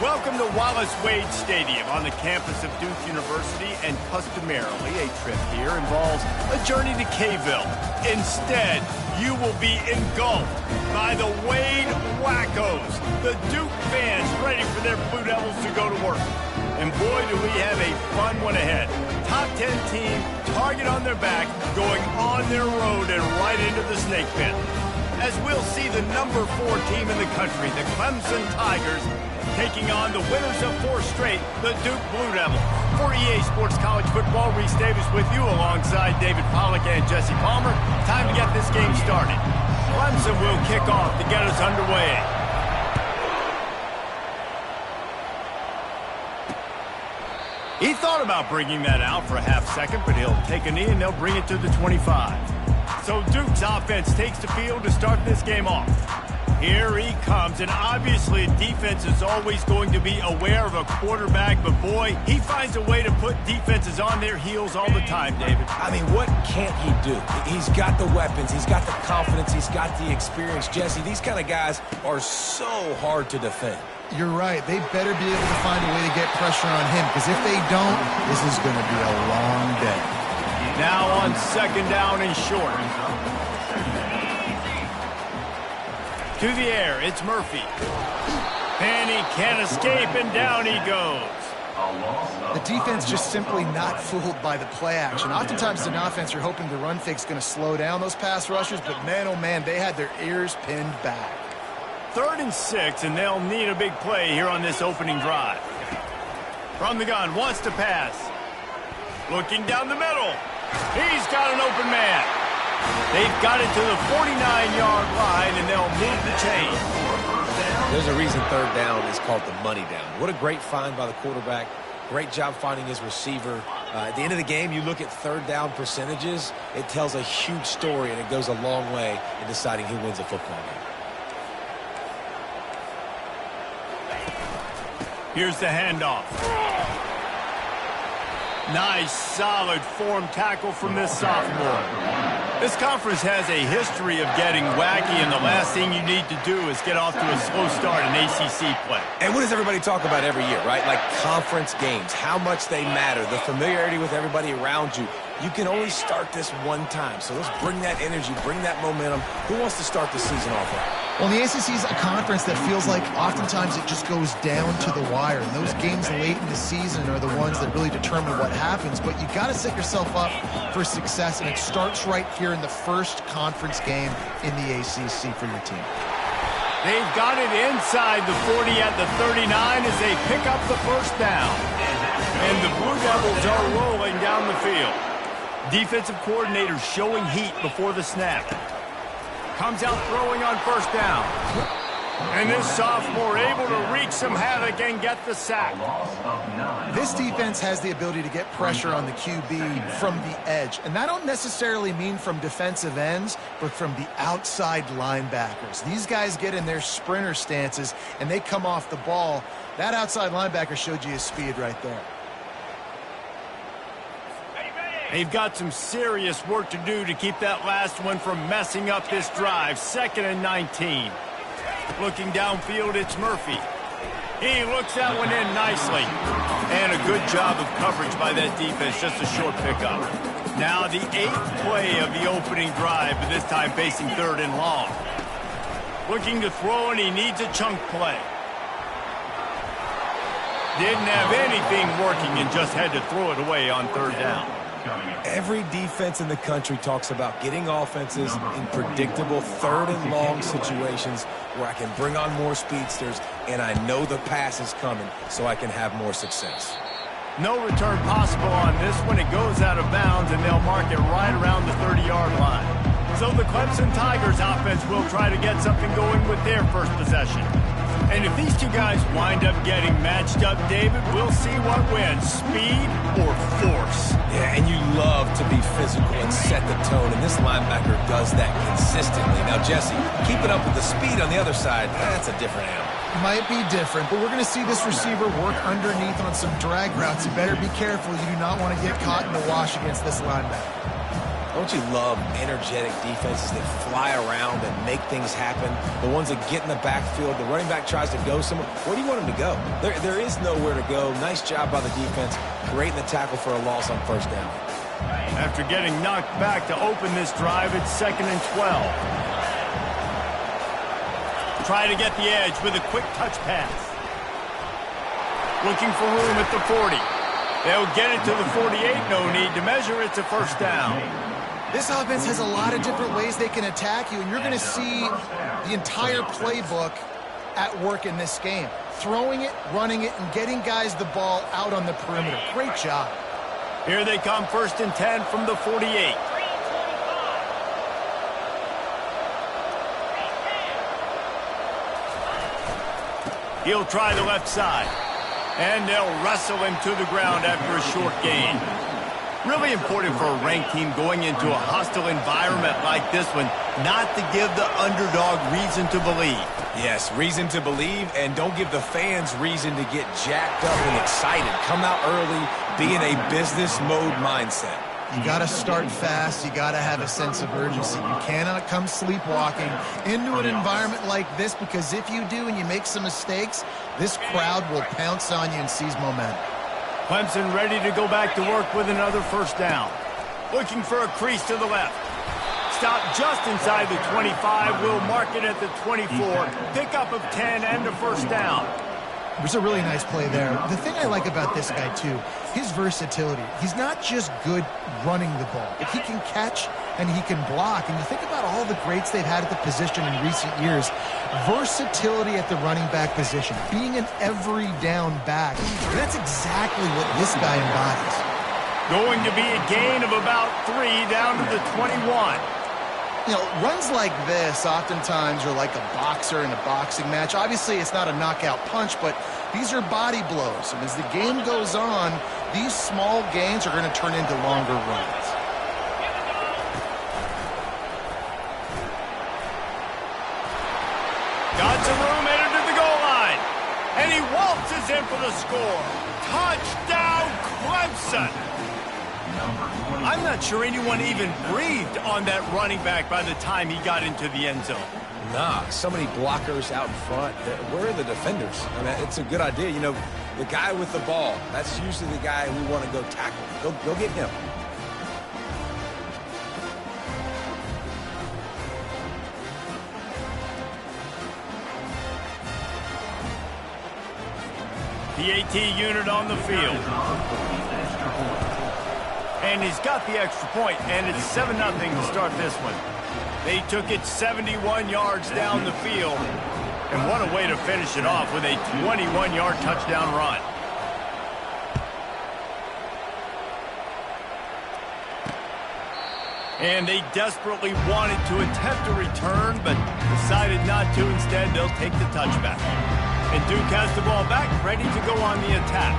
Welcome to Wallace Wade Stadium on the campus of Duke University, and customarily a trip here involves a journey to K-ville. Instead, you will be engulfed by the Wade Wackos, the Duke fans ready for their Blue Devils to go to work. And boy, do we have a fun one ahead. Top 10 team, target on their back, going on their road and right into the snake pit. As we'll see the number 4 team in the country, the Clemson Tigers, taking on the winners of 4 straight, the Duke Blue Devils. For EA Sports College Football, Reese Davis with you alongside David Pollack and Jesse Palmer. Time to get this game started. Clemson will kick off to get us underway. He thought about bringing that out for a half second, but he'll take a knee and they'll bring it to the 25. So Duke's offense takes the field to start this game off. Here he comes, and obviously defense is always going to be aware of a quarterback, but boy, he finds a way to put defenses on their heels all the time, David. I mean, what can't he do? He's got the weapons, he's got the confidence, he's got the experience. Jesse, these kind of guys are so hard to defend. You're right. They better be able to find a way to get pressure on him, because if they don't, this is going to be a long day. Now on second down and short. To the air, it's Murphy. And he can't escape, and down he goes. The defense just simply not fooled by the play action. Oftentimes, as an offense, you're hoping the run fake's going to slow down those pass rushers, but man, oh man, they had their ears pinned back. 3rd and 6, and they'll need a big play here on this opening drive. From the gun, wants to pass. Looking down the middle. He's got an open man. They've got it to the 49-yard line, and they'll move the chain. There's a reason 3rd down is called the money down. What a great find by the quarterback. Great job finding his receiver. At the end of the game, you look at 3rd down percentages. It tells a huge story, and it goes a long way in deciding who wins a football game. Here's the handoff. Nice, solid form tackle from this sophomore. This conference has a history of getting wacky, and the last thing you need to do is get off to a slow start in ACC play. And what does everybody talk about every year, right? Like conference games, how much they matter, the familiarity with everybody around you. You can only start this one time, so let's bring that energy, bring that momentum. Who wants to start the season off right? Well, the ACC is a conference that feels like oftentimes it just goes down to the wire. And those games late in the season are the ones that really determine what happens. But you got to set yourself up for success, and it starts right here in the first conference game in the ACC for your team. They've got it inside the 40 at the 39 as they pick up the first down. And the Blue Devils are rolling down the field. Defensive coordinator showing heat before the snap. Comes out throwing on first down. And this sophomore able to wreak some havoc and get the sack. This defense has the ability to get pressure on the QB from the edge. And that don't necessarily mean from defensive ends, but from the outside linebackers. These guys get in their sprinter stances, and they come off the ball. That outside linebacker showed you his speed right there. They've got some serious work to do to keep that last one from messing up this drive. 2nd and 19. Looking downfield, it's Murphy. He looks that one in nicely. And a good job of coverage by that defense. Just a short pickup. Now the 8th play of the opening drive, but this time facing 3rd and long. Looking to throw, and he needs a chunk play. Didn't have anything working and just had to throw it away on 3rd down. Every defense in the country talks about getting offenses in predictable 3rd and long situations where I can bring on more speedsters and I know the pass is coming so I can have more success. No return possible on this one. It goes out of bounds, and they'll mark it right around the 30-yard line. So the Clemson Tigers offense will try to get something going with their first possession. And if these two guys wind up getting matched up, David, we'll see what wins, speed or force. Yeah, and you love to be physical and set the tone, and this linebacker does that consistently. Now, Jesse, keep it up with the speed on the other side, that's a different animal. Might be different, but we're going to see this receiver work underneath on some drag routes. You better be careful. You do not want to get caught in the wash against this linebacker. Don't you love energetic defenses that fly around and make things happen? The ones that get in the backfield, the running back tries to go somewhere. Where do you want him to go? There is nowhere to go. Nice job by the defense, creating the tackle for a loss on first down. After getting knocked back to open this drive, it's 2nd and 12. Try to get the edge with a quick touch pass. Looking for room at the 40. They'll get it to the 48. No need to measure. It's a first down. This offense has a lot of different ways they can attack you, and you're going to see the entire playbook at work in this game. Throwing it, running it, and getting guys the ball out on the perimeter. Great job. Here they come, 1st and 10 from the 48. He'll try the left side. And they'll wrestle him to the ground after a short gain. Really important for a ranked team going into a hostile environment like this one, not to give the underdog reason to believe. Yes, reason to believe, and don't give the fans reason to get jacked up and excited. Come out early, be in a business mode mindset. You got to start fast. You got to have a sense of urgency. You cannot come sleepwalking into an environment like this, because if you do and you make some mistakes, this crowd will pounce on you and seize momentum. Clemson ready to go back to work with another first down. Looking for a crease to the left. Stop just inside the 25. We'll mark it at the 24. Pickup of 10 and a first down. It was a really nice play there. The thing I like about this guy, too, his versatility. He's not just good running the ball, but he can catch and he can block. And you think about all the greats they've had at the position in recent years. Versatility at the running back position, being an every down back. And that's exactly what this guy embodies. Going to be a gain of about 3 down to the 21. You know, runs like this oftentimes are like a boxer in a boxing match. Obviously, it's not a knockout punch, but these are body blows. And as the game goes on, these small gains are going to turn into longer runs. Got some room, headed to the goal line. And he waltzes in for the score. Touchdown, Clemson. I'm not sure anyone even breathed on that running back by the time he got into the end zone. Nah, so many blockers out in front. Where are the defenders? I mean, it's a good idea. You know, the guy with the ball, that's usually the guy we want to go tackle. Go get him. PAT unit on the field. And he's got the extra point, and it's 7-0 to start this one. They took it 71 yards down the field. And what a way to finish it off with a 21-yard touchdown run. And they desperately wanted to attempt a return, but decided not to. Instead, they'll take the touchback. And Duke has the ball back, ready to go on the attack.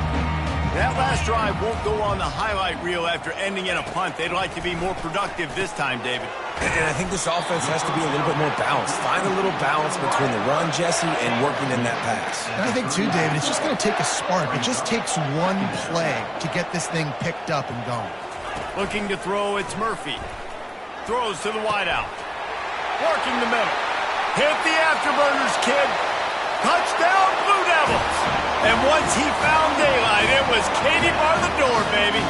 That last drive won't go on the highlight reel after ending in a punt. They'd like to be more productive this time, David. And I think this offense has to be a little bit more balanced. Find a little balance between the run, Jesse, and working in that pass. And I think, too, David, it's just going to take a spark. It just takes one play to get this thing picked up and going. Looking to throw, it's Murphy. Throws to the wideout. Working the middle. Hit the afterburners, kid. Touchdown, Blue Devils. And once he found daylight, it was Katie bar the door, baby.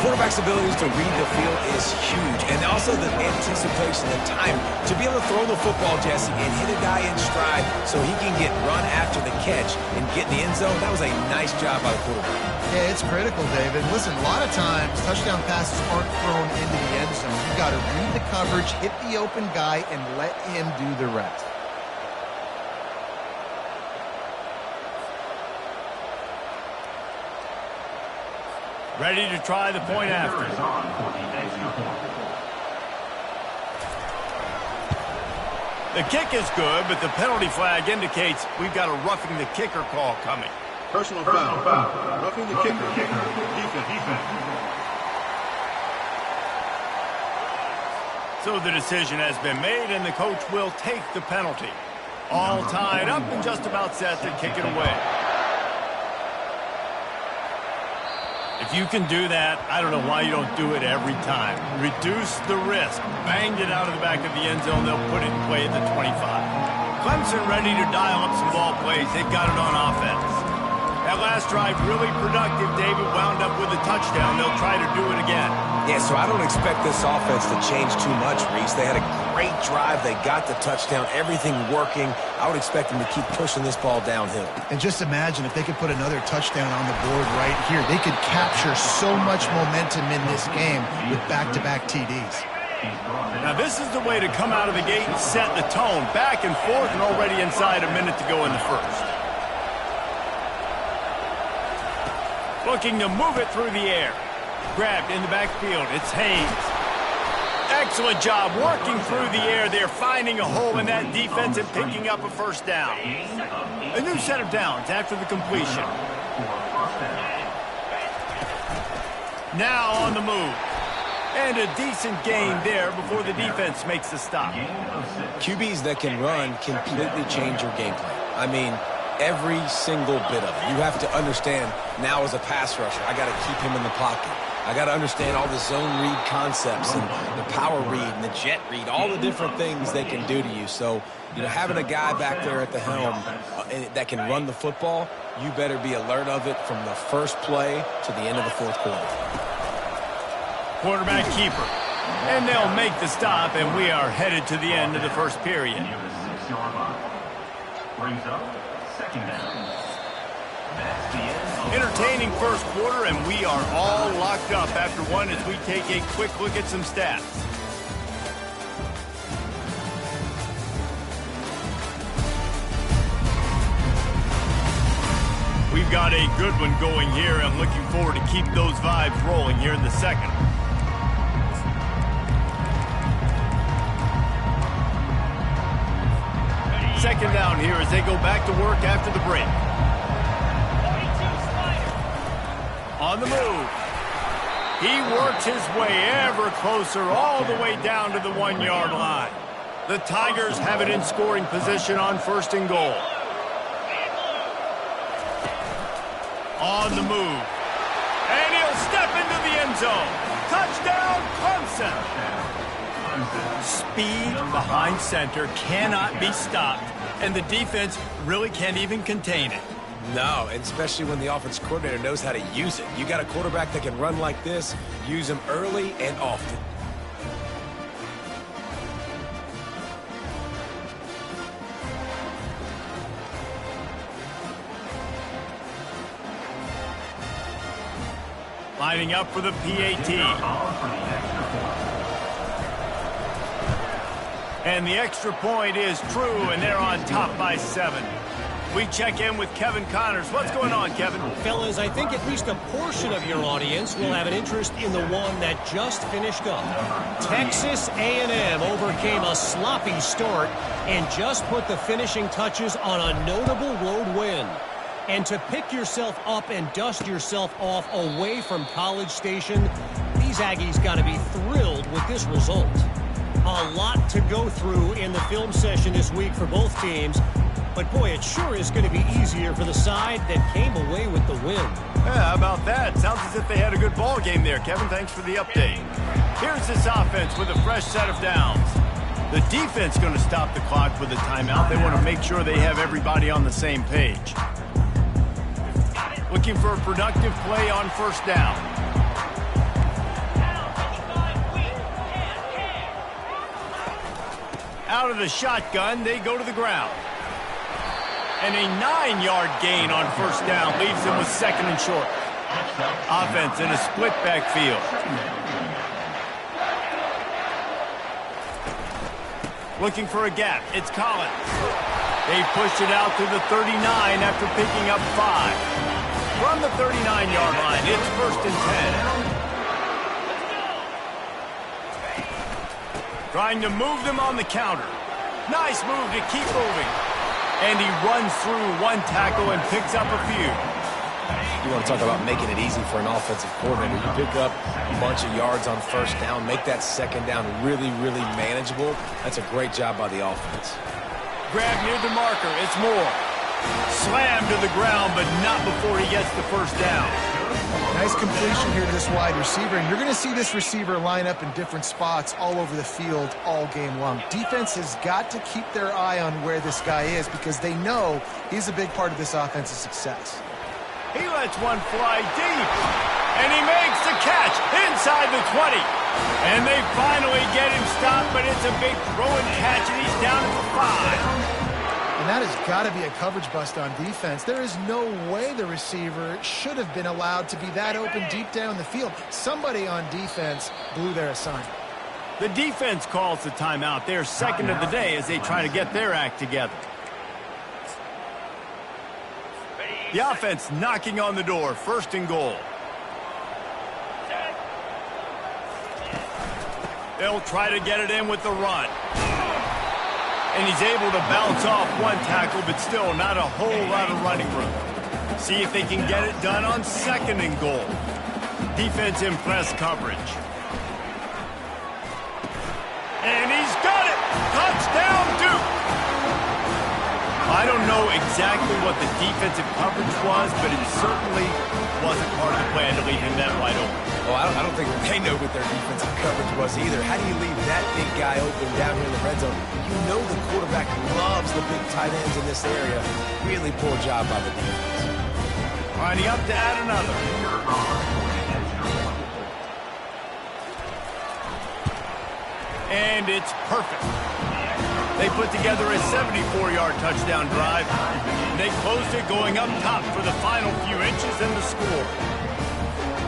Quarterback's abilities to read the field is huge. And also the anticipation, the time to be able to throw the football, Jesse, and hit a guy in stride so he can get run after the catch and get in the end zone. That was a nice job by the quarterback. Yeah, it's critical, David. Listen, a lot of times touchdown passes aren't thrown into the end zone. You've got to read the coverage, hit the open guy, and let him do the rest. Ready to try the point after. The kick is good, but the penalty flag indicates we've got a roughing the kicker call coming. Personal foul. Roughing the kicker. Defense. So the decision has been made, and the coach will take the penalty. All tied up and just about set to kick it away. If you can do that, I don't know why you don't do it every time. Reduce the risk. Banged it out of the back of the end zone. They'll put it in play at the 25. Clemson ready to dial up some ball plays. They've got it on offense. That last drive really productive. David wound up with a touchdown. They'll try to do it again. Yeah, so I don't expect this offense to change too much, Reese. They had a great drive. They got the touchdown. Everything working. I would expect them to keep pushing this ball downhill. And just imagine if they could put another touchdown on the board right here. They could capture so much momentum in this game with back-to-back TDs. Now, this is the way to come out of the gate and set the tone. Back and forth and already inside a minute to go in the first. Looking to move it through the air. Grabbed in the backfield. It's Haynes. Excellent job working through the air. They're finding a hole in that defense and picking up a first down. A new set of downs after the completion. Now on the move. And a decent gain there before the defense makes the stop. QBs that can run completely change your game plan. I mean, every single bit of it. You have to understand now as a pass rusher, I got to keep him in the pocket. I got to understand all the zone read concepts and the power read and the jet read, all the different things they can do to you. So, you know, having a guy back there at the helm that can run the football, you better be alert of it from the first play to the end of the fourth quarter. Quarterback keeper. And they'll make the stop, and we are headed to the end of the first period. Brings up second down. Entertaining first quarter, and we are all locked up after one as we take a quick look at some stats. We've got a good one going here. I'm looking forward to keep those vibes rolling here in the second. Second down here as they go back to work after the break. On the move. He works his way ever closer all the way down to the 1-yard line. The Tigers have it in scoring position on first and goal. On the move. And he'll step into the end zone. Touchdown, Clemson. Speed behind center cannot be stopped, and the defense really can't even contain it. No, and especially when the offense coordinator knows how to use it. You got a quarterback that can run like this, use him early and often. Lining up for the PAT. And the extra point is true, and they're on top by 7. We check in with Kevin Connors. What's going on, Kevin? Fellas, I think at least a portion of your audience will have an interest in the one that just finished up. Texas A&M overcame a sloppy start and just put the finishing touches on a notable road win. And to pick yourself up and dust yourself off away from College Station, these Aggies got to be thrilled with this result. A lot to go through in the film session this week for both teams. But, boy, it sure is going to be easier for the side that came away with the win. Yeah, how about that? Sounds as if they had a good ball game there, Kevin. Thanks for the update. Here's this offense with a fresh set of downs. The defense going to stop the clock with a timeout. They want to make sure they have everybody on the same page. Looking for a productive play on first down. Out of the shotgun, they go to the ground. And a 9-yard gain on first down leaves them with second and short. Offense in a split backfield. Looking for a gap. It's Collins. They pushed it out to the 39 after picking up 5. From the 39-yard line, it's first and 10. Trying to move them on the counter. Nice move to keep moving. And he runs through one tackle and picks up a few. You want to talk about making it easy for an offensive coordinator. You pick up a bunch of yards on first down, make that second down really, really manageable. That's a great job by the offense. Grab near the marker. It's Moore. Slammed to the ground, but not before he gets the first down. Nice completion here to this wide receiver, and you're going to see this receiver line up in different spots all over the field all game long. Defense has got to keep their eye on where this guy is because they know he's a big part of this offense's success. He lets one fly deep, and he makes the catch inside the 20. And they finally get him stopped, but it's a big throw and catch, and he's down at the 5. And that has got to be a coverage bust on defense. There is no way the receiver should have been allowed to be that open deep down the field. Somebody on defense blew their assignment. The defense calls the timeout. They're second of the day as they try to get their act together. The offense knocking on the door, 1st and goal. They'll try to get it in with the run. And he's able to bounce off one tackle, but still not a whole lot of running room. See if they can get it done on 2nd and goal. Defense in press coverage. And he's got it! Touchdown, Duke! I don't know exactly what the defensive coverage was, but it certainly wasn't part of the plan to leave him that wide open. Oh, I don't think they know what their defensive coverage was either. How do you leave that big guy open down here in the red zone? You know the quarterback loves the big tight ends in this area. Really poor job by the defense. Lining up to add another. And it's perfect. They put together a 74-yard touchdown drive. They closed it going up top for the final few inches and the score.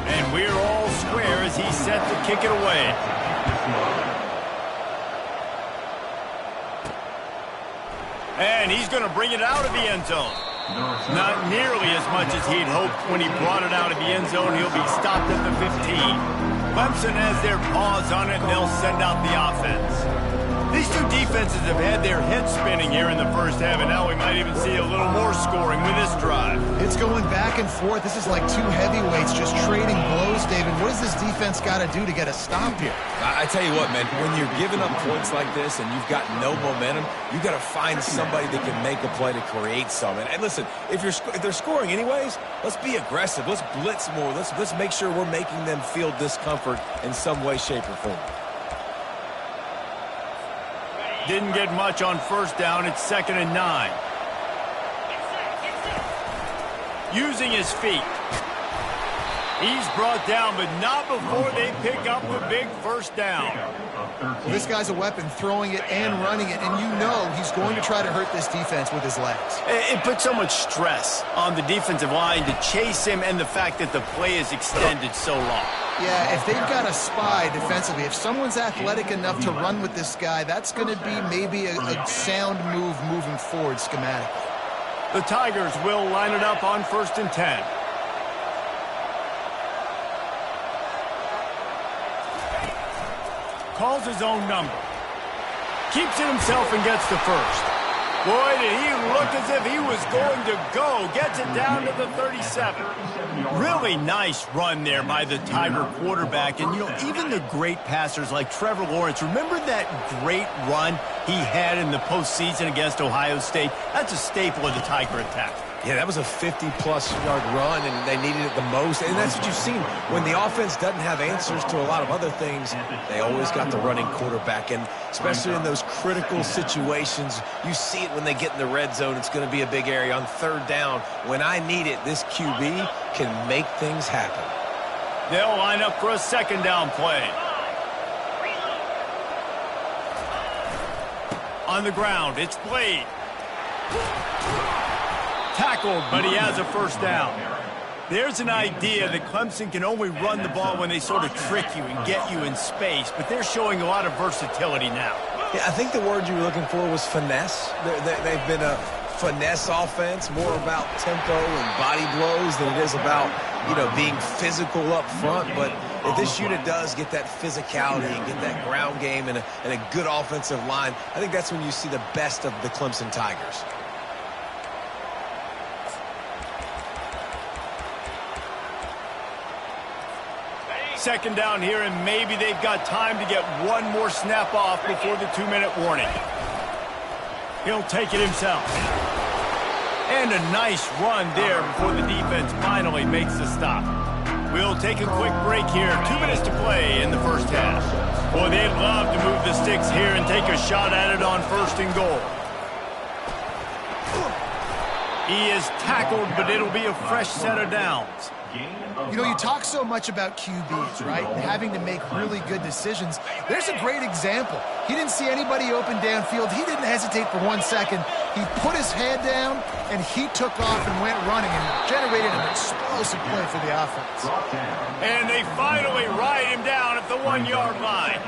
And we're all square as he's set to kick it away. And he's going to bring it out of the end zone. Not nearly as much as he'd hoped when he brought it out of the end zone. He'll be stopped at the 15. Clemson has their paws on it, and they'll send out the offense. These two defenses have had their heads spinning here in the first half, and now we might even see a little more scoring with this drive. It's going back and forth. This is like two heavyweights just trading blows, David. What does this defense got to do to get a stop here? I tell you what, man, when you're giving up points like this and you've got no momentum, you got to find somebody that can make a play to create some. And listen, if they're scoring anyways, let's be aggressive. Let's blitz more. Let's make sure we're making them feel discomfort in some way, shape, or form. Didn't get much on 1st down. It's 2nd and 9. Using his feet. He's brought down, but not before they pick up the big 1st down. Well, this guy's a weapon, throwing it and running it, and you know he's going to try to hurt this defense with his legs. It puts so much stress on the defensive line to chase him and the fact that the play is extended so long. Yeah, if they've got a spy defensively, if someone's athletic enough to run with this guy, that's going to be maybe a sound move moving forward schematically. The Tigers will line it up on 1st and 10. Calls his own number. Keeps it himself and gets the first. Boy, did he look as if he was going to go. Gets it down to the 37. Really nice run there by the Tiger quarterback. And, you know, even the great passers like Trevor Lawrence, remember that great run he had in the postseason against Ohio State? That's a staple of the Tiger attack. Yeah, that was a 50-plus yard run, and they needed it the most. And that's what you've seen. When the offense doesn't have answers to a lot of other things, they always got the running quarterback. And especially in those critical situations, you see it when they get in the red zone. It's going to be a big area on 3rd down. When I need it, this QB can make things happen. They'll line up for a 2nd down play. On the ground, it's Blade. Tackled, but he has a 1st down. There's an idea that Clemson can only run the ball when they sort of trick you and get you in space, but they're showing a lot of versatility now. Yeah, I think the word you were looking for was finesse. They've been a finesse offense, more about tempo and body blows than it is about, you know, being physical up front. But if this unit does get that physicality and get that ground game and a good offensive line, I think that's when you see the best of the Clemson Tigers. 2nd down here, and maybe they've got time to get one more snap off before the 2-minute warning. He'll take it himself. And a nice run there before the defense finally makes the stop. We'll take a quick break here. 2 minutes to play in the first half. Boy, they'd love to move the sticks here and take a shot at it on 1st and goal. He is tackled, but it'll be a fresh set of downs. You know, you talk so much about QBs, right? Having to make really good decisions. There's a great example. He didn't see anybody open downfield. He didn't hesitate for 1 second. He put his head down, and he took off and went running and generated an explosive play for the offense. And they finally ride him down at the 1-yard line.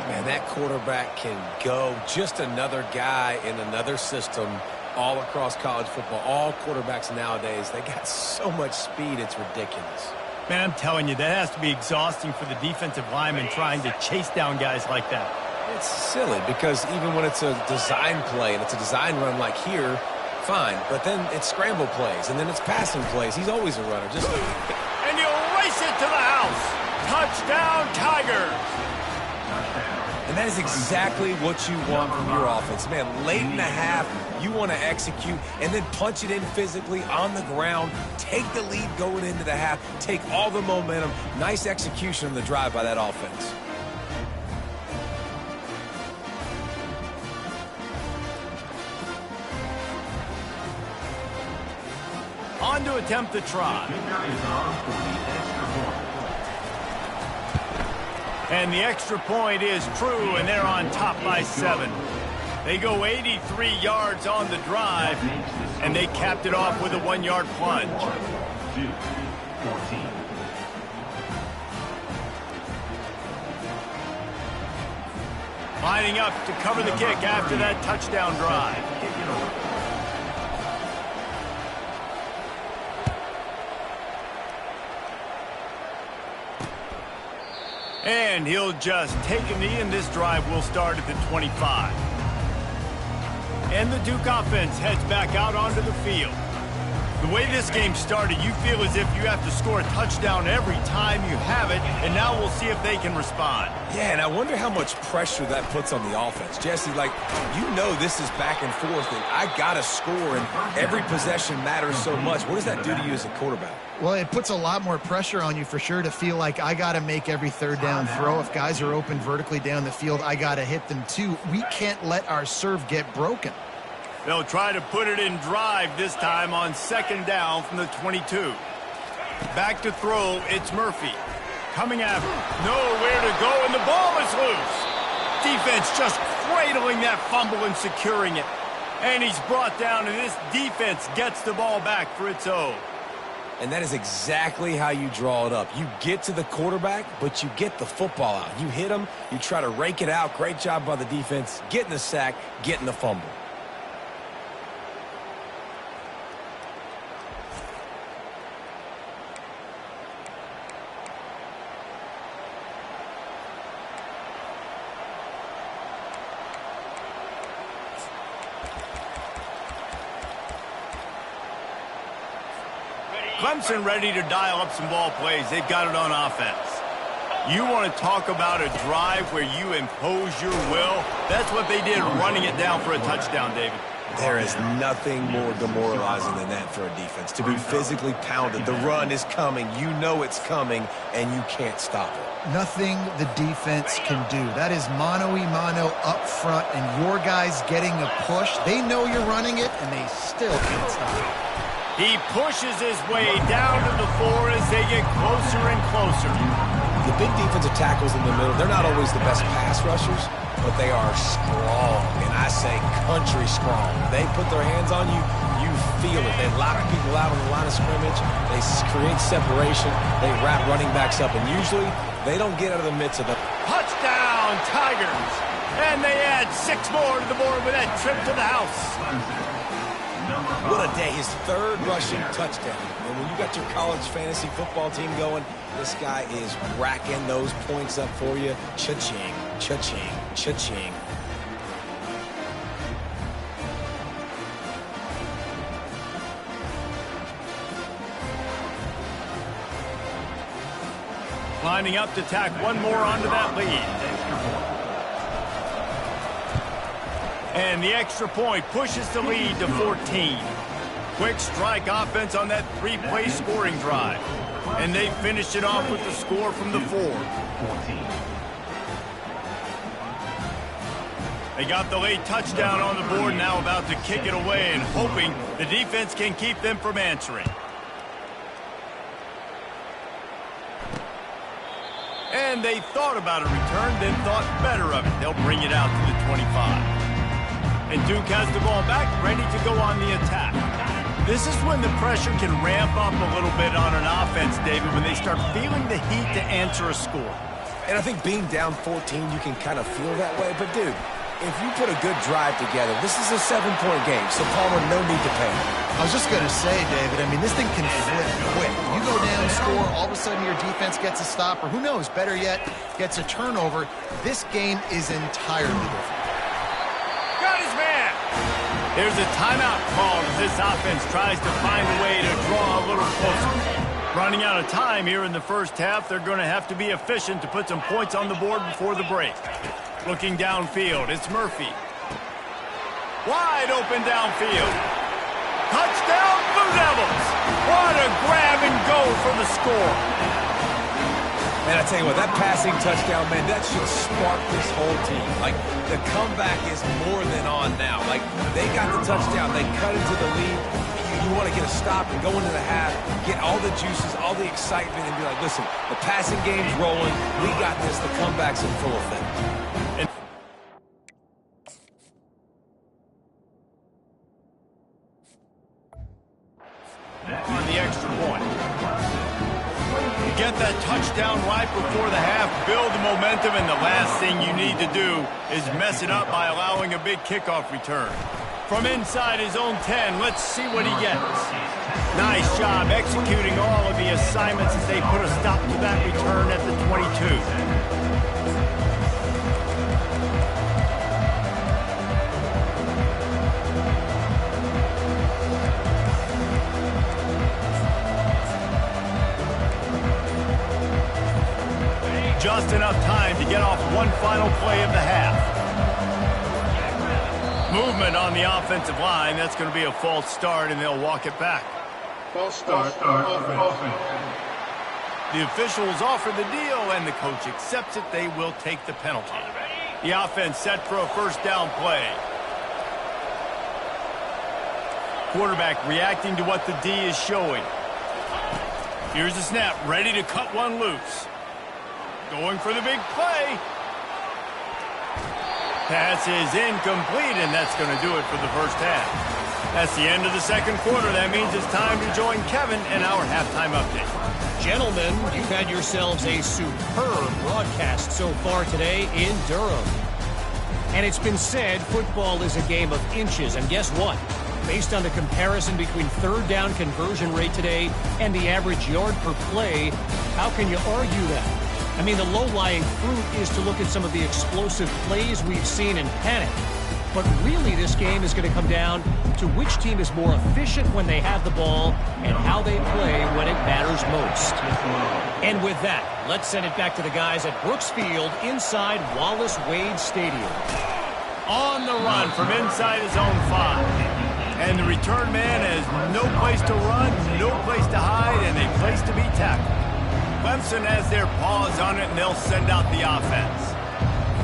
Man, that quarterback can go. Just another guy in another system all across college football. All quarterbacks nowadays, they got so much speed, it's ridiculous. Man, I'm telling you, that has to be exhausting for the defensive lineman trying to chase down guys like that. It's silly because even when it's a design play and it's a design run like here, fine. But then it's scramble plays and then it's passing plays. He's always a runner. And you'll race it to the house. Touchdown, Tigers. And that is exactly what you want from your offense. Man, late in the half, you want to execute and then punch it in physically on the ground. Take the lead going into the half. Take all the momentum. Nice execution on the drive by that offense. On to attempt the try. And the extra point is true, and they're on top by 7. They go 83 yards on the drive, and they capped it off with a 1-yard plunge. 14. Lining up to cover the kick after that touchdown drive. And he'll just take a knee, and this drive will start at the 25. And the Duke offense heads back out onto the field. The way this game started, you feel as if you have to score a touchdown every time you have it, and now we'll see if they can respond. Yeah, and I wonder how much pressure that puts on the offense. Jesse, like, you know this is back and forth, and I got to score, and every possession matters so much. What does that do to you as a quarterback? Well, it puts a lot more pressure on you for sure to feel like I got to make every 3rd down throw. If guys are open vertically down the field, I got to hit them too. We can't let our serve get broken. They'll try to put it in drive this time on 2nd down from the 22. Back to throw, it's Murphy. Coming after, nowhere to go, and the ball is loose. Defense just cradling that fumble and securing it. And he's brought down, and this defense gets the ball back for its own. And that is exactly how you draw it up. You get to the quarterback, but you get the football out. You hit him, you try to rake it out. Great job by the defense, getting the sack, getting the fumble. Clemson ready to dial up some ball plays. They've got it on offense. You want to talk about a drive where you impose your will? That's what they did, running it down for a touchdown, David. There is nothing more demoralizing than that for a defense. To be physically pounded. The run is coming. You know it's coming, and you can't stop it. Nothing the defense can do. That is mano-a-mano up front, and your guys getting a push. They know you're running it, and they still can't stop it. He pushes his way down to the 4 as they get closer and closer. The big defensive tackles in the middle, they're not always the best pass rushers, but they are strong, and I say country strong. They put their hands on you, you feel it. They lock people out on the line of scrimmage. They create separation. They wrap running backs up, and usually they don't get out of the midst of them. Touchdown, Tigers! And they add 6 more to the board with that trip to the house. What a day, his 3rd rushing touchdown. And when you got your college fantasy football team going, this guy is racking those points up for you. Cha-ching, cha-ching, cha-ching. Lining up to tack one more onto that lead. And the extra point pushes the lead to 14. Quick strike offense on that three-play scoring drive. And they finished it off with the score from the 4. They got the late touchdown on the board, now about to kick it away and hoping the defense can keep them from answering. And they thought about a return, then thought better of it. They'll bring it out to the 25. And Duke has the ball back, ready to go on the attack. This is when the pressure can ramp up a little bit on an offense, David, when they start feeling the heat to answer a score. And I think being down 14, you can kind of feel that way. But, dude, if you put a good drive together, this is a 7-point game, so Palmer, no need to panic. I was just going to say, David, I mean, this thing can flip quick. You go down, score, all of a sudden your defense gets a stop, or who knows, better yet, gets a turnover. This game is entirely different. Got his man! There's a timeout called as this offense tries to find a way to draw a little closer. Running out of time here in the first half, they're going to have to be efficient to put some points on the board before the break. Looking downfield, it's Murphy. Wide open downfield. Touchdown, Blue Devils! What a grab and go for the score. Man, I tell you what, that passing touchdown, man, that should spark this whole team. Like, the comeback is more than on now. Like, they got the touchdown. They cut into the lead. You want to get a stop and go into the half, get all the juices, all the excitement, and be like, listen, the passing game's rolling. We got this. The comeback's in full effect. On the extra point. You get that touchdown right before the half, build the momentum, and the last thing you need to do is mess it up by allowing a big kickoff return. From inside his own 10, let's see what he gets. Nice job executing all of the assignments as they put a stop to that return at the 22. Just enough time to get off one final play of the half. Movement on the offensive line. That's going to be a false start, and they'll walk it back. False start. Offense. The officials offer the deal, and the coach accepts it. They will take the penalty. The offense set for a first down play. Quarterback reacting to what the D is showing. Here's the snap, ready to cut one loose. Going for the big play. Pass is incomplete, and that's going to do it for the first half. That's the end of the second quarter. That means it's time to join Kevin in our halftime update. Gentlemen, you've had yourselves a superb broadcast so far today in Durham. And it's been said football is a game of inches, and guess what? Based on the comparison between third down conversion rate today and the average yard per play, how can you argue that? I mean, the low-lying fruit is to look at some of the explosive plays we've seen in panic. But really, this game is going to come down to which team is more efficient when they have the ball and how they play when it matters most. And with that, let's send it back to the guys at Brooks Field inside Wallace Wade Stadium. On the run from inside his own 5. And the return man has no place to run, no place to hide, and a place to be tackled. Clemson has their paws on it, and they'll send out the offense.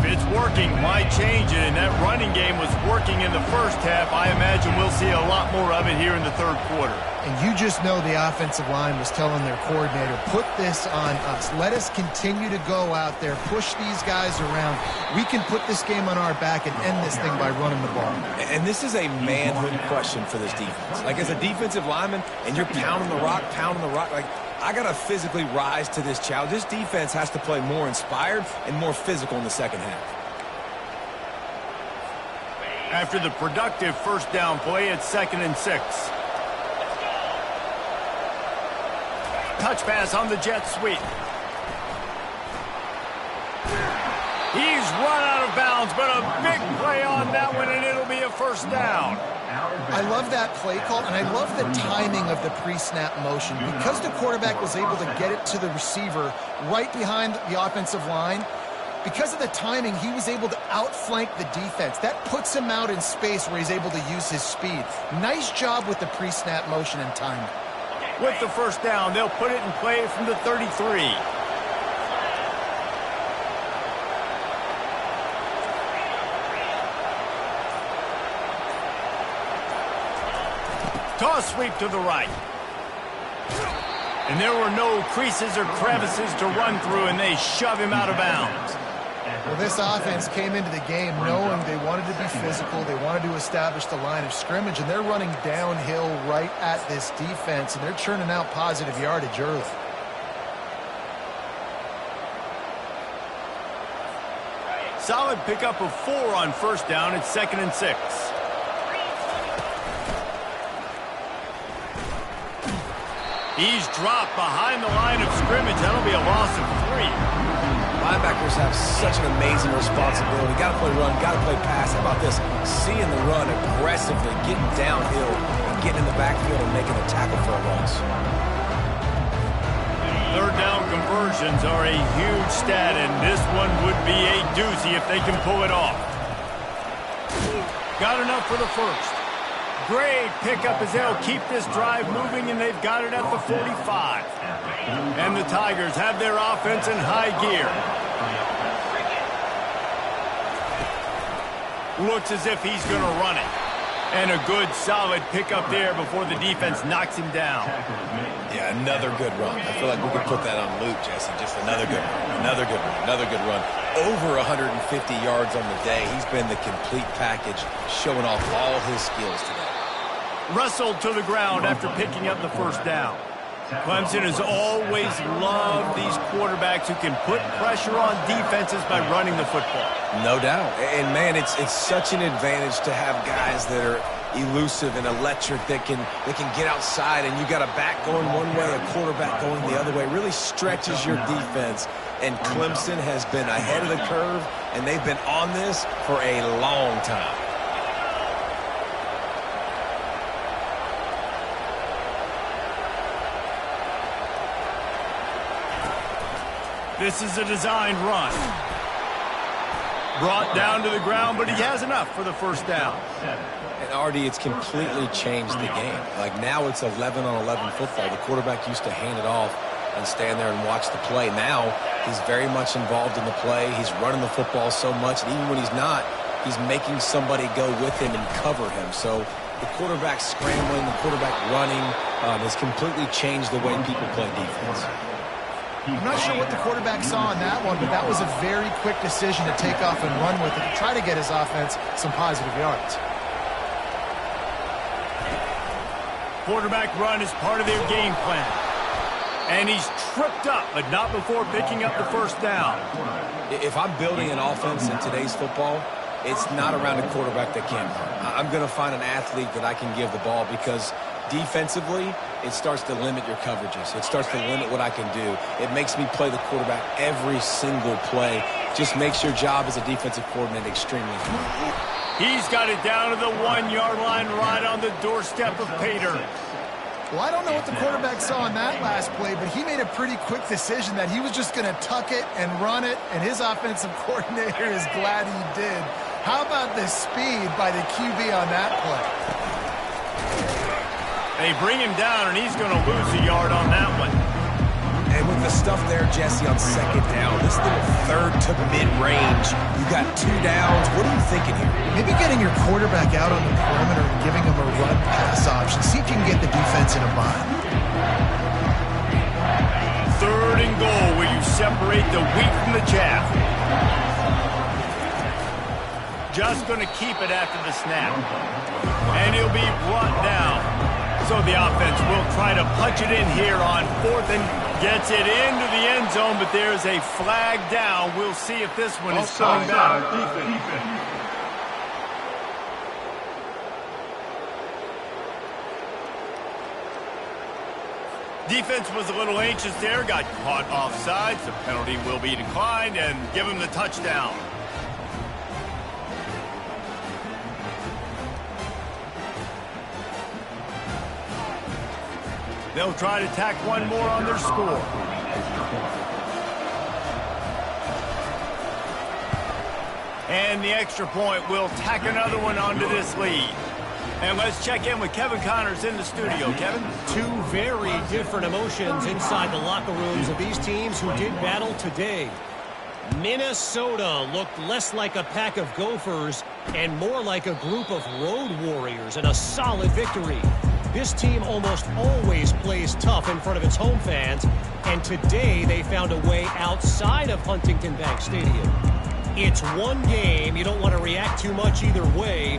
If it's working, why change it? And that running game was working in the first half. I imagine we'll see a lot more of it here in the third quarter. And you just know the offensive line was telling their coordinator, put this on us. Let us continue to go out there, push these guys around. We can put this game on our back and end this thing by running the ball. And this is a manhood question for this defense. Like, as a defensive lineman, and you're pounding the rock, like, I got to physically rise to this challenge. This defense has to play more inspired and more physical in the second half. After the productive first down play, it's 2nd and 6. Touch pass on the jet sweep. He's run out of bounds, but a big play on that one, and it'll be a first down. I love that play call, and I love the timing of the pre-snap motion. Because the quarterback was able to get it to the receiver right behind the offensive line, Because of the timing, he was able to outflank the defense. That puts him out in space where he's able to use his speed. Nice job with the pre-snap motion and timing. With the first down, they'll put it in play from the 33. Toss sweep to the right. And there were no creases or crevices to run through, and they shove him out of bounds. Well, this offense came into the game knowing they wanted to be physical, they wanted to establish the line of scrimmage, and they're running downhill right at this defense, and they're churning out positive yardage early. Solid pickup of 4 on first down. It's 2nd and 6. He's dropped behind the line of scrimmage. That'll be a loss of 3. Linebackers have such an amazing responsibility. Got to play run, got to play pass. How about this? Seeing the run aggressively, getting downhill, and getting in the backfield and making a tackle for a loss. Third down conversions are a huge stat, and this one would be a doozy if they can pull it off. Got enough for the first. Great pickup as they'll keep this drive moving, and they've got it at the 45. And the Tigers have their offense in high gear. Looks as if he's going to run it. And a good, solid pickup there before the defense knocks him down. Yeah, another good run. I feel like we could put that on loop, Jesse. Just another good run, another good run, another good run. Over 150 yards on the day. He's been the complete package, showing off all his skills today. Wrestled to the ground after picking up the first down. Clemson has always loved these quarterbacks who can put pressure on defenses by running the football. No doubt. And, man, it's such an advantage to have guys that are elusive and electric that can get outside, and you got a back going one way, a quarterback going the other way. It really stretches your defense. And Clemson has been ahead of the curve, and they've been on this for a long time. This is a designed run. Brought down to the ground, but he has enough for the first down. And, Artie, it's completely changed the game. Like, now it's 11-on-11 football. The quarterback used to hand it off and stand there and watch the play. Now he's very much involved in the play. He's running the football so much, and even when he's not, he's making somebody go with him and cover him. So the quarterback scrambling, the quarterback running has completely changed the way people play defense. I'm not sure what the quarterback saw on that one, but that was a very quick decision to take off and run with it to try to get his offense some positive yards. Quarterback run is part of their game plan. And he's tripped up, but not before picking up the first down. If I'm building an offense in today's football, it's not around a quarterback that can't run. I'm going to find an athlete that I can give the ball, because defensively, it starts to limit your coverages. It starts to limit what I can do. It makes me play the quarterback every single play. Just makes your job as a defensive coordinator extremely hard. He's got it down to the 1-yard line, right on the doorstep of Pater. Well, I don't know what the quarterback saw in that last play, but he made a pretty quick decision that he was just going to tuck it and run it, and his offensive coordinator is glad he did. How about the speed by the QB on that play? They bring him down, and he's going to lose a yard on that one. And with the stuff there, Jesse, on second down, this little third to mid-range, you got 2 downs. What are you thinking here? Maybe getting your quarterback out on the perimeter and giving him a run-pass option. See if you can get the defense in a bind. 3rd and goal, where you separate the wheat from the chaff. Just going to keep it after the snap. And he'll be brought down. So the offense will try to punch it in here on 4th and gets it into the end zone, but there's a flag down. We'll see if this one is coming back. Defense was a little anxious there, got caught offsides. The penalty will be declined and give him the touchdown. They'll try to tack one more on their score. And the extra point will tack another one onto this lead. And let's check in with Kevin Connors in the studio. Kevin? Two very different emotions inside the locker rooms of these teams who did battle today. Minnesota looked less like a pack of Gophers and more like a group of road warriors in a solid victory. This team almost always plays tough in front of its home fans, and today they found a way outside of Huntington Bank Stadium. It's one game. You don't want to react too much either way,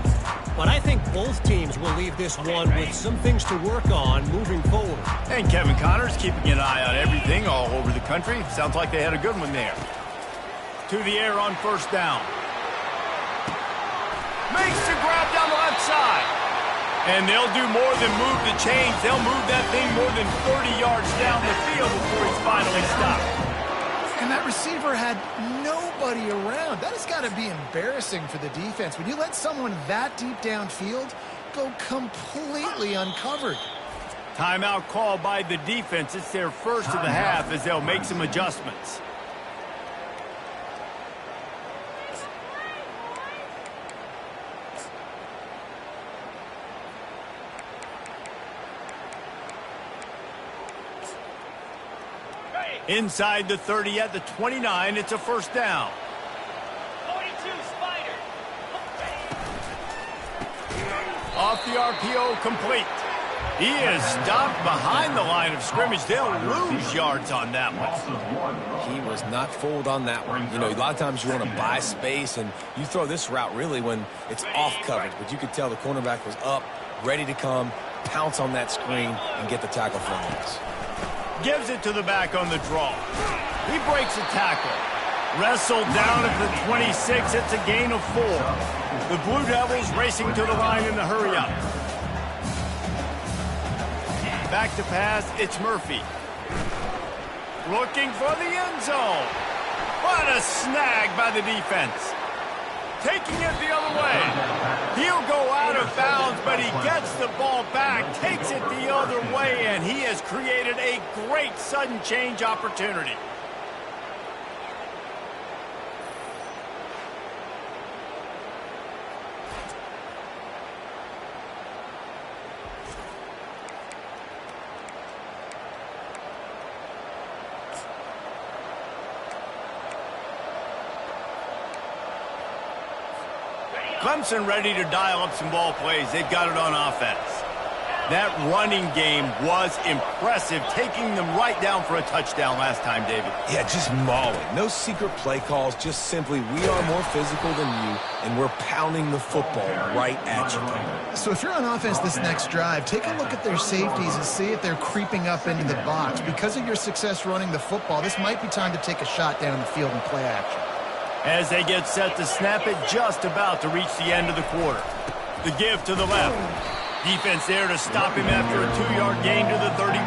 but I think both teams will leave this one with some things to work on moving forward. And Kevin Connors keeping an eye on everything all over the country. Sounds like they had a good one there. To the air on first down. Makes the grab down the left side. And they'll do more than move the chains. They'll move that thing more than 30 yards down the field before he's finally stopped. And that receiver had nobody around. That has got to be embarrassing for the defense. When you let someone that deep downfield go completely uncovered. Timeout called by the defense. It's their first of the half as they'll make some adjustments. Inside the 30 at the 29, it's a first down. 42, Spider. Off the RPO, complete. He is stopped behind the line of scrimmage. They'll lose yards on that one. He was not fooled on that one. You know, a lot of times you want to buy space, and you throw this route really when it's off coverage. But you could tell the cornerback was up, ready to come, pounce on that screen, and get the tackle for a loss. Gives it to the back on the draw. He breaks a tackle. Wrestled down at the 26. It's a gain of 4. The Blue Devils racing to the line in the hurry-up. Back to pass, it's Murphy. Looking for the end zone. What a snag by the defense. Taking it the other way. He'll go out of bounds, but he gets the ball back, takes it the other way, and he has created a great sudden change opportunity. Clemson ready to dial up some ball plays. They've got it on offense. That running game was impressive, taking them right down for a touchdown last time, David. Yeah, just mauling. No secret play calls, just simply we are more physical than you, and we're pounding the football right at you. So if you're on offense this next drive, take a look at their safeties and see if they're creeping up into the box. Because of your success running the football, this might be time to take a shot down the field and play action. As they get set to snap it, just about to reach the end of the quarter. The give to the left. Defense there to stop him after a 2-yard gain to the 31.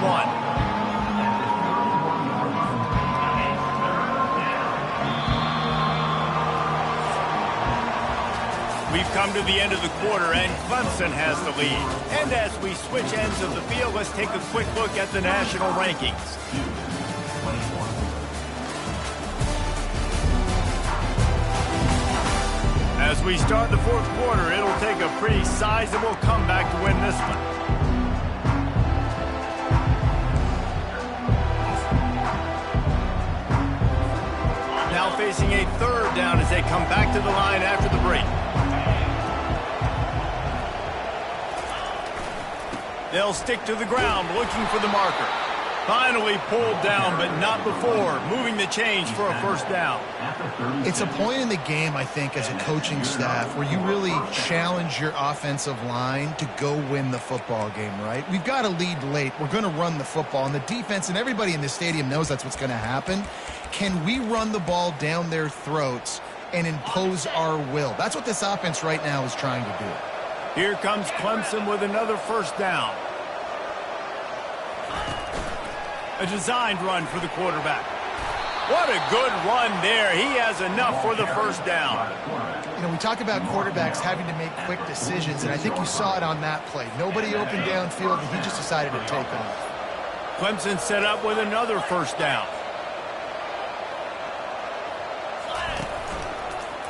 We've come to the end of the quarter, and Clemson has the lead. And as we switch ends of the field, let's take a quick look at the national rankings. As we start the fourth quarter, it'll take a pretty sizable comeback to win this one. Now facing a third down as they come back to the line after the break. They'll stick to the ground looking for the marker. Finally pulled down, but not before moving the chains for a first down. It's a point in the game, I think, as a coaching staff where you really challenge your offensive line to go win the football game, right? We've got to lead late. We're going to run the football, and the defense and everybody in the stadium knows that's what's going to happen. Can we run the ball down their throats and impose our will? That's what this offense right now is trying to do. Here comes Clemson with another first down. A designed run for the quarterback. What a good run there. He has enough for the first down. You know, we talk about quarterbacks having to make quick decisions, and I think you saw it on that play. Nobody opened downfield, and he just decided to take off. Clemson set up with another first down.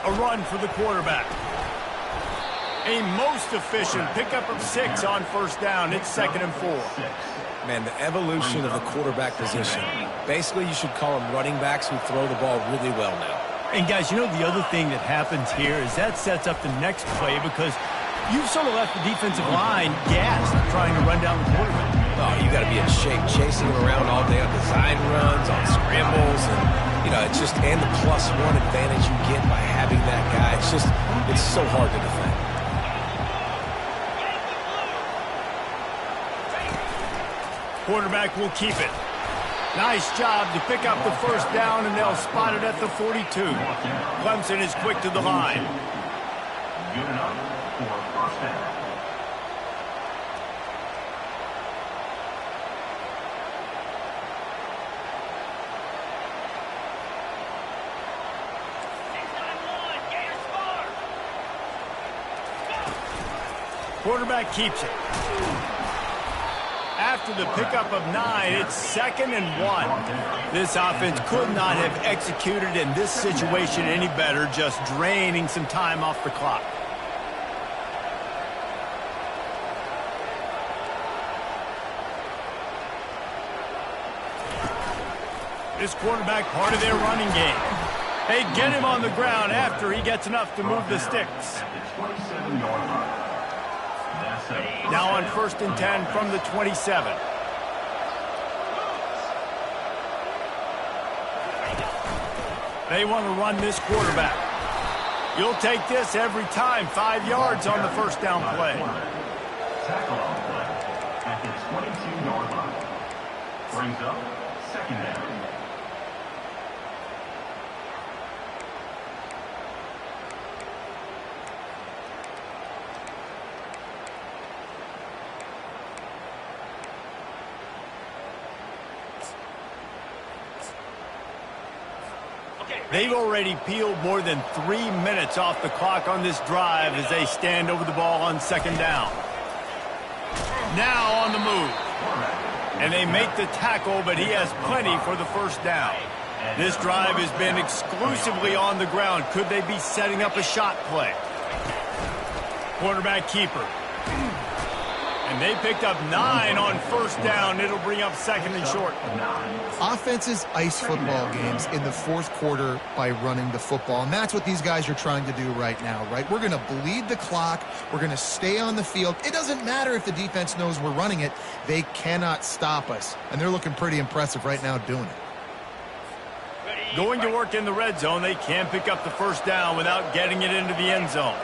A run for the quarterback. A most efficient pickup of 6 on first down. It's 2nd and 4. Man, the evolution of the quarterback position. Basically, you should call them running backs who throw the ball really well now. And, guys, you know the other thing that happens here is that sets up the next play because you've sort of left the defensive line gassed trying to run down the quarterback. Oh, you got to be in shape chasing him around all day on design runs, on scrambles, and, you know, it's just, and the +1 advantage you get by having that guy. It's so hard to defend. Quarterback will keep it. Nice job to pick up the first down, and they'll spot it at the 42. Clemson is quick to the line. Good enough for first down. Quarterback keeps it. After the pickup of 9, it's 2nd and 1. This offense could not have executed in this situation any better, just draining some time off the clock. This quarterback part of their running game. They get him on the ground after he gets enough to move the sticks. Now on 1st and 10 from the 27. They want to run this quarterback. You'll take this every time. 5 yards on the first down play. Tackle on the play at the 22-yard line. Brings up 2nd down. They've already peeled more than 3 minutes off the clock on this drive as they stand over the ball on 2nd down. Now on the move. And they make the tackle, but he has plenty for the first down. This drive has been exclusively on the ground. Could they be setting up a shot play? Quarterback keeper. And they picked up 9 on first down. It'll bring up 2nd and short. Offenses ice football games in the 4th quarter by running the football, and that's what these guys are trying to do right now, right? We're going to bleed the clock. We're going to stay on the field. It doesn't matter if the defense knows we're running it. They cannot stop us, and they're looking pretty impressive right now doing it. Going to work in the red zone. They can pick up the first down without getting it into the end zone.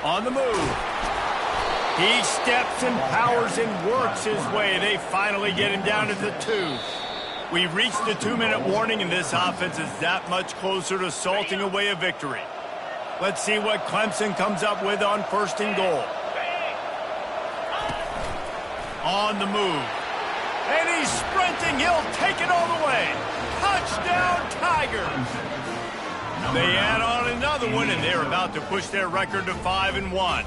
On the move. He steps and powers and works his way. They finally get him down to the 2. We've reached the 2-minute warning, and this offense is that much closer to salting away a victory. Let's see what Clemson comes up with on 1st and goal. On the move. And he's sprinting. He'll take it all the way. Touchdown, Tigers. They add on another one, and they're about to push their record to 5-1.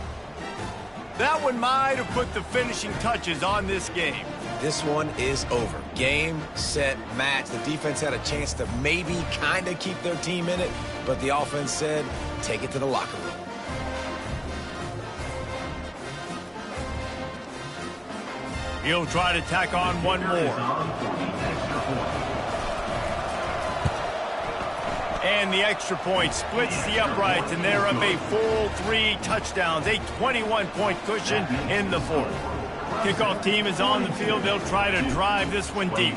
That one might have put the finishing touches on this game. This one is over. Game, set, match. The defense had a chance to maybe kind of keep their team in it, but the offense said, take it to the locker room. He'll try to tack on one more. And the extra point splits the uprights, and they're up a full 3 touchdowns, a 21-point cushion in the 4th. Kickoff team is on the field. They'll try to drive this one deep.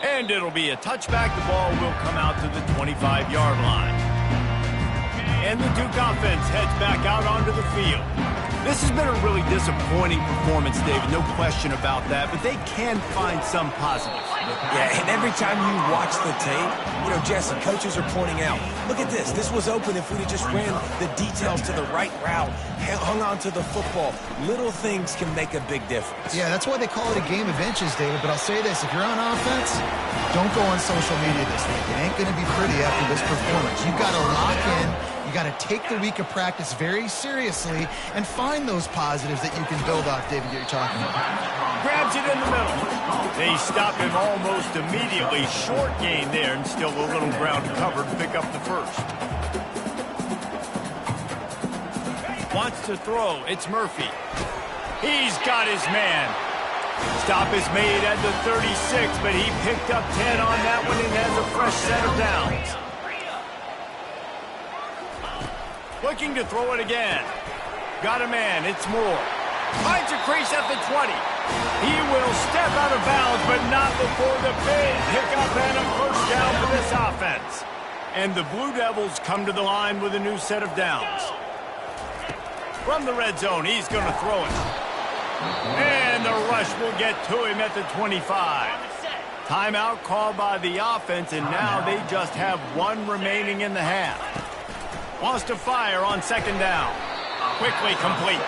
And it'll be a touchback. The ball will come out to the 25-yard line. And the Duke offense heads back out onto the field. This has been a really disappointing performance, David, no question about that, but they can find some positives. Yeah, and every time you watch the tape, you know, Jesse, coaches are pointing out, look at this. This was open if we'd have just ran the details to the right route, hung on to the football. Little things can make a big difference. Yeah, that's why they call it a game of inches, David. But I'll say this, if you're on offense, don't go on social media this week. It ain't going to be pretty after this performance. You've got to lock in. You got to take the week of practice very seriously and find those positives that you can build off, David, that you're talking about. Grabs it in the middle. They stop him almost immediately. Short gain there, and still a little ground covered to pick up the first. Wants to throw. It's Murphy. He's got his man. Stop is made at the 36, but he picked up 10 on that one and has a fresh set of downs. Looking to throw it again. Got a man. It's Moore. Finds a crease at the 20. He will step out of bounds, but not before the big pickup and a first down for this offense. And the Blue Devils come to the line with a new set of downs. From the red zone, he's going to throw it. And the rush will get to him at the 25. Timeout called by the offense, and now they just have one remaining in the half. Wants to fire on second down. Quickly complete.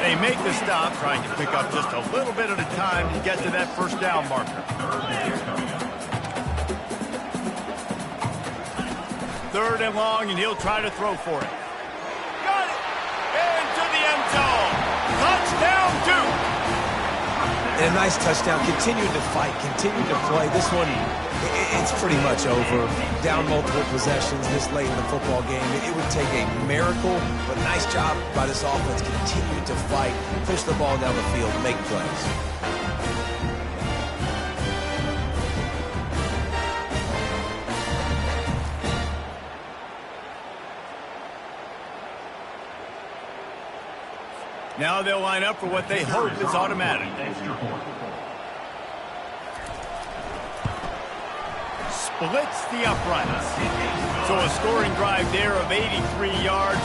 They make the stop, trying to pick up just a little bit at a time to get to that first down marker. Third and long, and he'll try to throw for it. Got it! Into the end zone. Touchdown, Duke! And a nice touchdown. Continuing to fight, continuing to play. This one, it's pretty much over. Down multiple possessions this late in the football game. It would take a miracle, but nice job by this offense continuing to fight, push the ball down the field, make plays. Now they'll line up for what they hope is automatic. Splits the uprights. So a scoring drive there of 83 yards.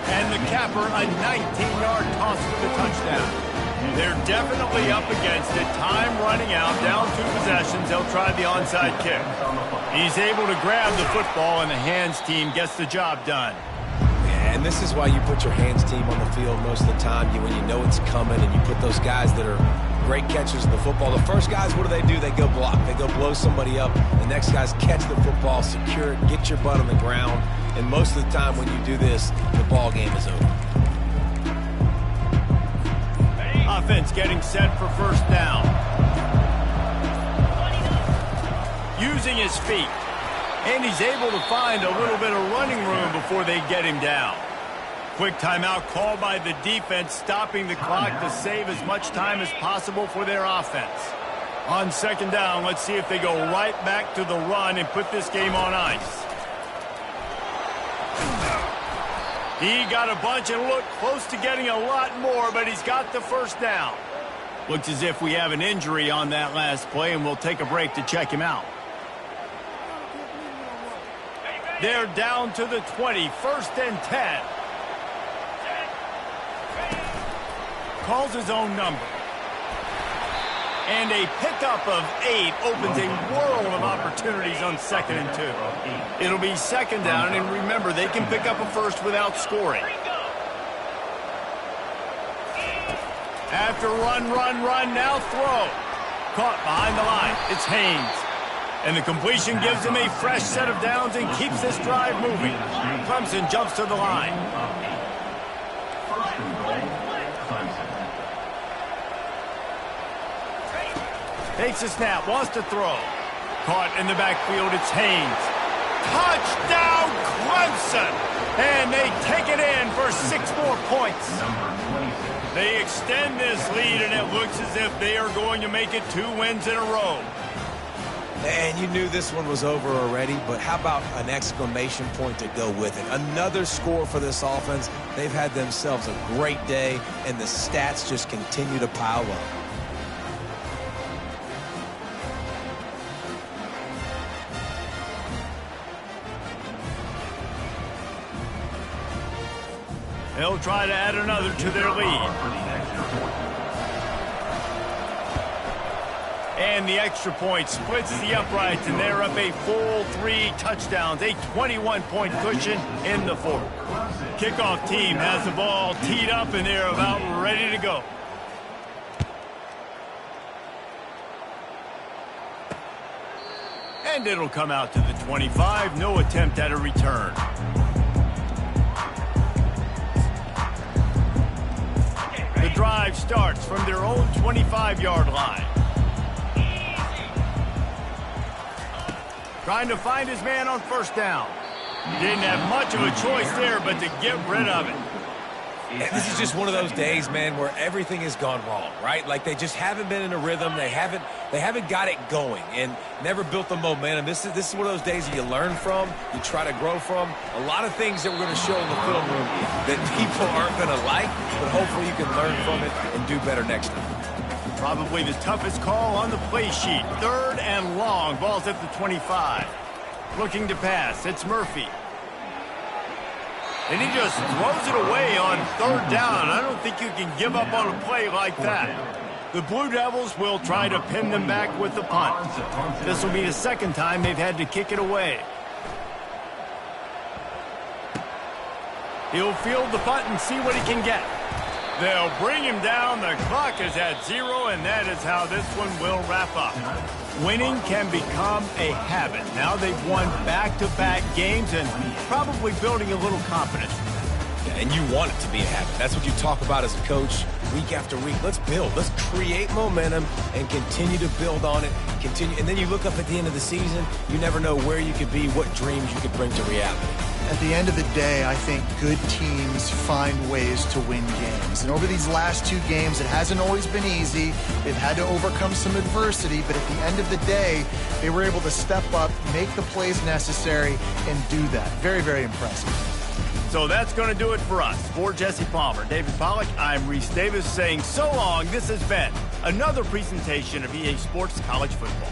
And the capper, a 19-yard toss for the touchdown. They're definitely up against it. Time running out. Down 2 possessions. They'll try the onside kick. He's able to grab the football, and the hands team gets the job done. And this is why you put your hands team on the field most of the time, when you know it's coming, and you put those guys that are great catchers of the football. The first guys, what do? They go block. They go blow somebody up. The next guys catch the football, secure it, get your butt on the ground. And most of the time when you do this, the ball game is over. Offense getting set for first down. Using his feet. And he's able to find a little bit of running room before they get him down. Quick timeout called by the defense, stopping the clock to save as much time as possible for their offense. On second down, let's see if they go right back to the run and put this game on ice. He got a bunch and looked close to getting a lot more, but he's got the first down. Looks as if we have an injury on that last play, and we'll take a break to check him out. They're down to the 20, first and 10. Calls his own number. And a pickup of 8 opens a world of opportunities on second and 2. It'll be second down, and remember, they can pick up a first without scoring. After run, now throw. Caught behind the line. It's Haynes. And the completion gives him a fresh set of downs and keeps this drive moving. Clemson jumps to the line. Takes a snap, wants to throw. Caught in the backfield, it's Haynes. Touchdown, Clemson! And they take it in for 6 more points. They extend this lead, and it looks as if they are going to make it 2 wins in a row. And you knew this one was over already, but how about an exclamation point to go with it? Another score for this offense. They've had themselves a great day, and the stats just continue to pile up. They'll try to add another to their lead. And the extra point splits the uprights, and they're up a full 3 touchdowns, a 21-point cushion in the fourth. Kickoff team has the ball teed up, and they're about ready to go. And it'll come out to the 25. No attempt at a return. The drive starts from their own 25-yard line. Trying to find his man on first down. Didn't have much of a choice there, but to get rid of it. And this is just one of those days, man, where everything has gone wrong, right? Like they just haven't been in a rhythm. They haven't got it going and never built the momentum. This is one of those days that you learn from, you try to grow from. A lot of things that we're going to show in the film room that people aren't going to like, but hopefully you can learn from it and do better next time. Probably the toughest call on the play sheet. 3rd and long. Ball's at the 25. Looking to pass. It's Murphy. And he just throws it away on 3rd down. I don't think you can give up on a play like that. The Blue Devils will try to pin them back with the punt. This will be the 2nd time they've had to kick it away. He'll field the punt and see what he can get. They'll bring him down. The clock is at 0, and that is how this one will wrap up. Winning can become a habit. Now they've won back-to-back games and probably building a little confidence. Yeah, and you want it to be a habit. That's what you talk about as a coach week after week. Let's build. Let's create momentum and continue to build on it. And then you look up at the end of the season, you never know where you could be, what dreams you could bring to reality. At the end of the day, I think good teams find ways to win games. And over these last 2 games, it hasn't always been easy. They've had to overcome some adversity, but at the end of the day, they were able to step up, make the plays necessary, and do that. Very, very impressive. So that's going to do it for us. For Jesse Palmer, David Pollack, I'm Reese Davis saying so long. This has been another presentation of EA Sports College Football.